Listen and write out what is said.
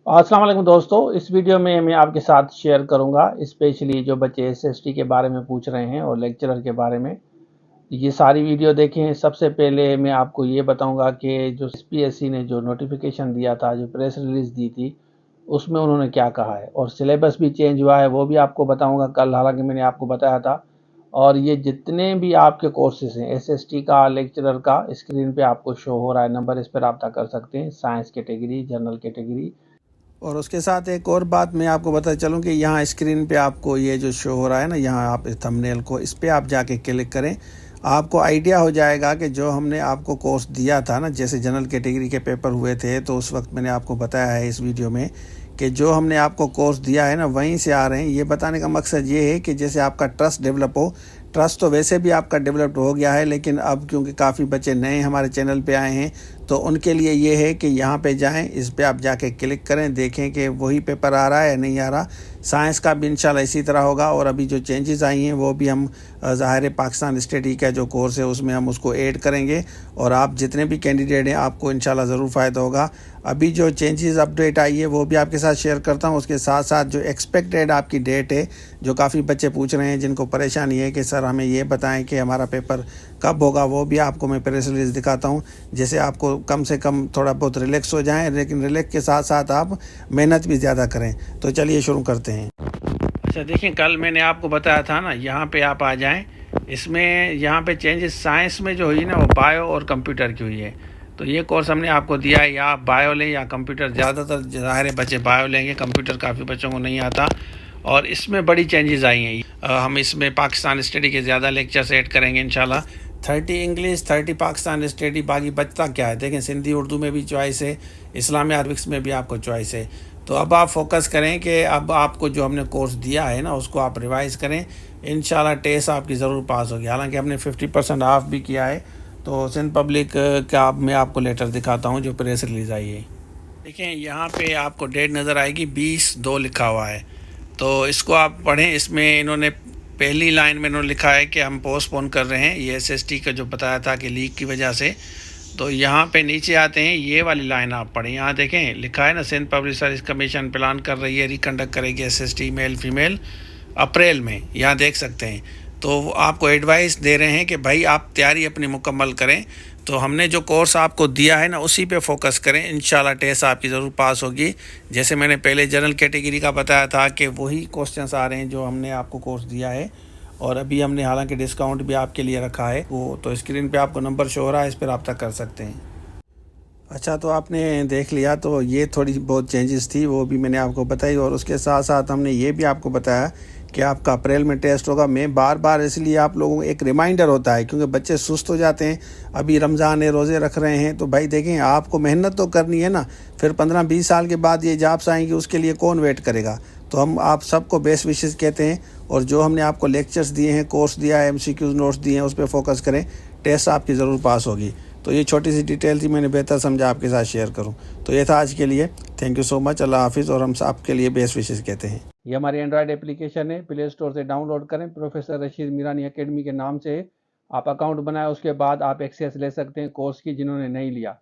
अस्सलाम वालेकुम दोस्तों, इस वीडियो में मैं आपके साथ शेयर करूंगा स्पेशली जो बच्चे एसएसटी के बारे में पूछ रहे हैं और लेक्चरर के बारे में। ये सारी वीडियो देखें। सबसे पहले मैं आपको ये बताऊंगा कि जो एसपीएससी ने जो नोटिफिकेशन दिया था, जो प्रेस रिलीज दी थी, उसमें उन्होंने क्या कहा है और सिलेबस भी चेंज हुआ है वो भी आपको बताऊंगा कल, हालांकि मैंने आपको बताया था। और ये जितने भी आपके कोर्सेज हैं एसएसटी का, लेक्चरर का, स्क्रीन पे आपको शो हो रहा है नंबर, इस पर रब्ता कर सकते हैं। Science category, general category. और उसके साथ एक और बात मैं आपको बताता चलूँ कि यहाँ स्क्रीन पे आपको ये जो शो हो रहा है ना, यहाँ आप इस थंबनेल को, इस पर आप जाके क्लिक करें। आपको आइडिया हो जाएगा कि जो हमने आपको कोर्स दिया था ना, जैसे जनरल कैटेगरी के पेपर हुए थे तो उस वक्त मैंने आपको बताया है इस वीडियो में कि जो हमने आपको कोर्स दिया है ना वहीं से आ रहे हैं। ये बताने का मकसद ये है कि जैसे आपका ट्रस्ट डेवलप हो। ट्रस्ट तो वैसे भी आपका डेवलप्ड हो गया है, लेकिन अब क्योंकि काफ़ी बच्चे नए हमारे चैनल पे आए हैं तो उनके लिए ये है कि यहाँ पे जाएं, इस पे आप जाके क्लिक करें, देखें कि वही पेपर आ रहा है या नहीं आ रहा। साइंस का भी इंशाल्लाह इसी तरह होगा। और अभी जो चेंजेस आई हैं वो भी हम ज़ाहिर पाकिस्तान स्टडी का जो कोर्स है उसमें हम उसको ऐड करेंगे। और आप जितने भी कैंडिडेट हैं आपको इंशाल्लाह ज़रूर फ़ायदा होगा। अभी जो चेंजेस अपडेट आई है वो भी आपके साथ शेयर करता हूँ। उसके साथ साथ जो एक्सपेक्टेड आपकी डेट है, जो काफ़ी बच्चे पूछ रहे हैं जिनको परेशानी है कि सर हमें ये बताएं कि हमारा पेपर कब होगा, वो भी आपको मैं प्रेस रिलीज दिखाता हूँ। जैसे आपको कम से कम थोड़ा बहुत रिलैक्स हो जाएं, लेकिन रिलैक्स के साथ साथ आप मेहनत भी ज़्यादा करें। तो चलिए शुरू करते हैं। अच्छा देखिए, कल मैंने आपको बताया था ना, यहाँ पे आप आ जाएं। इसमें यहाँ पे चेंजेस साइंस में जो हुई ना वो बायो और कंप्यूटर की हुई है। तो ये कोर्स हमने आपको दिया है, या आप बायो लें या कंप्यूटर। ज़्यादातर ज़ाहिर बच्चे बायो लेंगे, कंप्यूटर काफ़ी बच्चों को नहीं आता। और इसमें बड़ी चेंजेस आई हैं। हम इसमें पाकिस्तान स्टडी के ज़्यादा लेक्चर्स ऐड करेंगे इंशाल्लाह। 30 इंग्लिश, 30 पाकिस्तान स्टडी, बाकी बचता क्या है देखें। सिंधी उर्दू में भी चॉइस है, इस्लामी अरबिक्स में भी आपको चॉइस है। तो अब आप फोकस करें कि अब आपको जो हमने कोर्स दिया है ना उसको आप रिवाइज़ करें। इंशाल्लाह टेस्ट आपकी ज़रूर पास होगी। हालांकि हमने 50% ऑफ भी किया है। तो सिंध पब्लिक का मैं आपको लेटर दिखाता हूँ जो प्रेस रिलीज़ आई है। देखें यहाँ पे आपको डेट नज़र आएगी, 20/2 लिखा हुआ है। तो इसको आप पढ़ें। इसमें इन्होंने पहली लाइन में इन्होंने लिखा है कि हम पोस्टपोन कर रहे हैं, ये एसएसटी का जो बताया था कि लीक की वजह से। तो यहाँ पे नीचे आते हैं, ये वाली लाइन आप पढ़ें। यहाँ देखें लिखा है ना, Sindh public service commission plan कर रही है रिकंडक्ट करेगी एसएसटी मेल फीमेल अप्रैल में। यहाँ देख सकते हैं। तो आपको एडवाइस दे रहे हैं कि भाई आप तैयारी अपनी मुकम्मल करें। तो हमने जो कोर्स आपको दिया है ना उसी पे फोकस करें, इंशाल्लाह टेस्ट आपकी ज़रूर पास होगी। जैसे मैंने पहले जनरल कैटेगरी का बताया था कि वही क्वेश्चंस आ रहे हैं जो हमने आपको कोर्स दिया है। और अभी हमने हालांकि डिस्काउंट भी आपके लिए रखा है, वो तो स्क्रीन पे आपको नंबर शो हो रहा है, इस पर रब्ता कर सकते हैं। अच्छा, तो आपने देख लिया। तो ये थोड़ी बहुत चेंजेस थी वो भी मैंने आपको बताई। और उसके साथ साथ हमने ये भी आपको बताया कि आपका अप्रैल में टेस्ट होगा। मैं बार बार इसलिए आप लोगों को एक रिमाइंडर होता है क्योंकि बच्चे सुस्त हो जाते हैं। अभी रमज़ान है, रोज़े रख रहे हैं, तो भाई देखें आपको मेहनत तो करनी है ना। फिर 15-20 साल के बाद ये जॉब्स आएंगी, उसके लिए कौन वेट करेगा। तो हम आप सबको बेस्ट विशेस कहते हैं। और जो हमने आपको लेक्चर्स दिए हैं, कोर्स दिया है, MCQs नोट्स दिए हैं, उस पर फोकस करें, टेस्ट आपकी ज़रूर पास होगी। तो ये छोटी सी डिटेल थी, मैंने बेहतर समझा आपके साथ शेयर करूं। तो ये था आज के लिए। Thank you so much. अल्लाह हाफिज़। और हम आपके लिए बेस्ट विशेस कहते हैं। ये हमारी एंड्रॉयड एप्लीकेशन है, प्ले स्टोर से डाउनलोड करें। प्रोफेसर रशीद मीरानी एकेडमी के नाम से आप अकाउंट बनाए, उसके बाद आप एक्सेस ले सकते हैं कोर्स की जिन्होंने नहीं लिया।